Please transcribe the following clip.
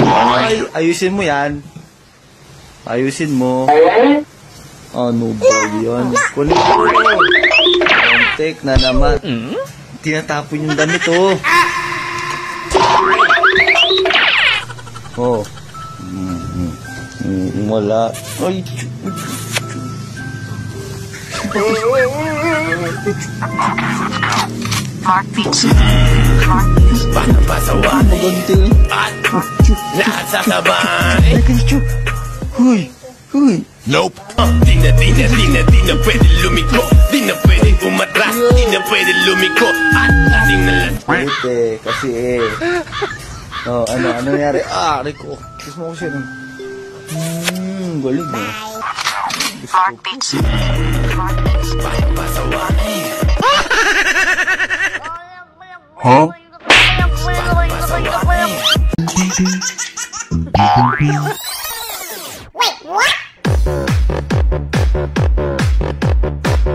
Ay, ayusin mo yan. Ayusin mo. Ano ba yan? Kunin mo. Kontek na naman. Tinatapon yung damit, oh. Oh. Wala. Ay. Maganti. Huy. Huy. Nope. Di na pwede lumiko. Di na pwede umatras. Di na pwede lumiko. At ating nalang. Pwede, kasi Oh, ano nangyari? Rico. Kiss mo ko siya. Galing mo. Huh? Wait, what?